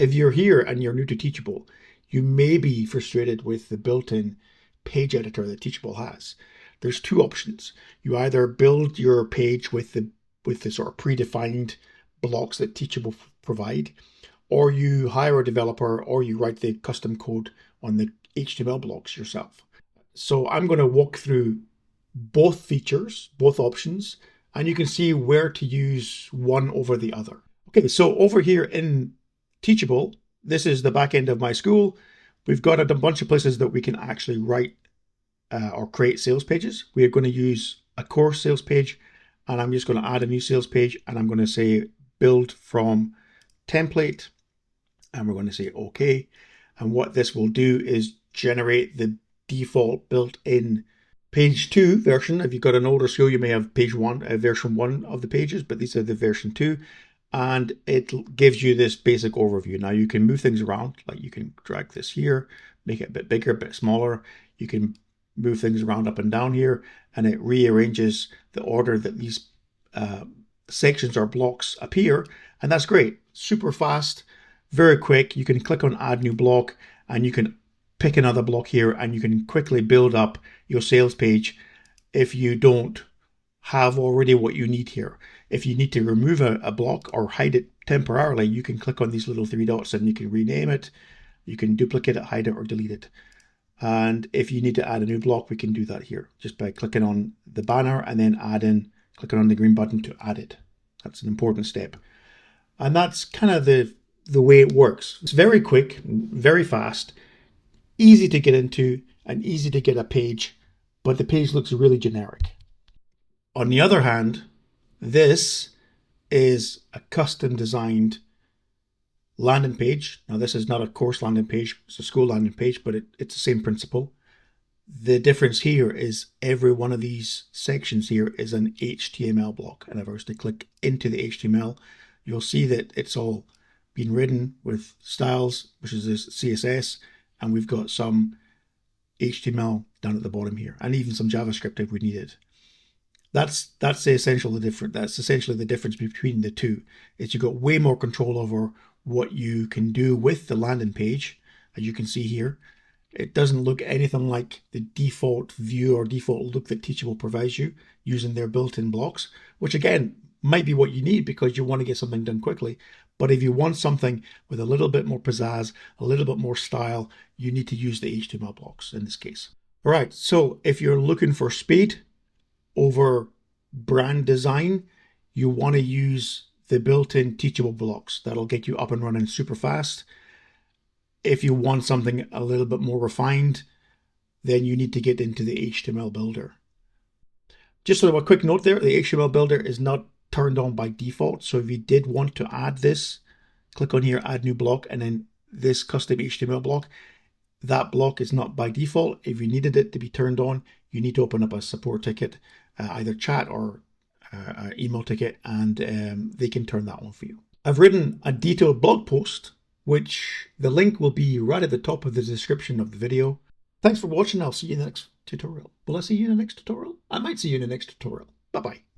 If you're here and you're new to Teachable, you may be frustrated with the built-in page editor that Teachable has. There's two options. You either build your page with the sort of predefined blocks that Teachable provide, or you hire a developer, or you write the custom code on the HTML blocks yourself. So I'm going to walk through both features, both options, and you can see where to use one over the other. Okay, so over here in Teachable, this is the back end of my school. We've got a bunch of places that we can actually write or create sales pages. We are going to use a course sales page, and I'm just going to add a new sales page, and I'm going to say build from template, and we're going to say OK. And what this will do is generate the default built-in page 2 version. If you've got an older school, you may have page 1, version 1 of the pages, but these are the version 2. And it gives you this basic overview. Now you can move things around, like you can drag this here, make it a bit bigger, a bit smaller. You can move things around up and down here, and it rearranges the order that these sections or blocks appear. And that's great. Super fast, very quick. You can click on add new block, and you can pick another block here, and you can quickly build up your sales page if you don't have already what you need here. If you need to remove a block or hide it temporarily, you can click on these little 3 dots and you can rename it. You can duplicate it, hide it, or delete it. And if you need to add a new block, we can do that here just by clicking on the banner and then clicking on the green button to add it. That's an important step. And that's kind of the way it works. It's very quick, very fast, easy to get into and easy to get a page, but the page looks really generic. On the other hand, this is a custom designed landing page. Now this is not a course landing page, it's a school landing page, but it's the same principle. The difference here is every one of these sections here is an HTML block. And if I was to click into the HTML, you'll see that it's all been written with styles, which is this CSS, and we've got some HTML down at the bottom here, and even some JavaScript if we need it. That's essentially the difference between the two. Is you've got way more control over what you can do with the landing page. As you can see here, it doesn't look anything like the default view or default look that Teachable provides you using their built-in blocks, which again might be what you need because you want to get something done quickly. But if you want something with a little bit more pizzazz, a little bit more style, you need to use the HTML blocks in this case. All right, so if you're looking for speed over brand design, you want to use the built-in Teachable blocks. That'll get you up and running super fast. If you want something a little bit more refined, then you need to get into the HTML builder. Just sort of a quick note there, the HTML builder is not turned on by default. So if you did want to add this, click on here, add new block, and then this custom HTML block. That block is not by default. If you needed it to be turned on, you need to open up a support ticket, either chat or email ticket, and they can turn that on for you. I've written a detailed blog post, which the link will be right at the top of the description of the video. Thanks for watching. I'll see you in the next tutorial. Will I see you in the next tutorial? I might see you in the next tutorial. Bye-bye.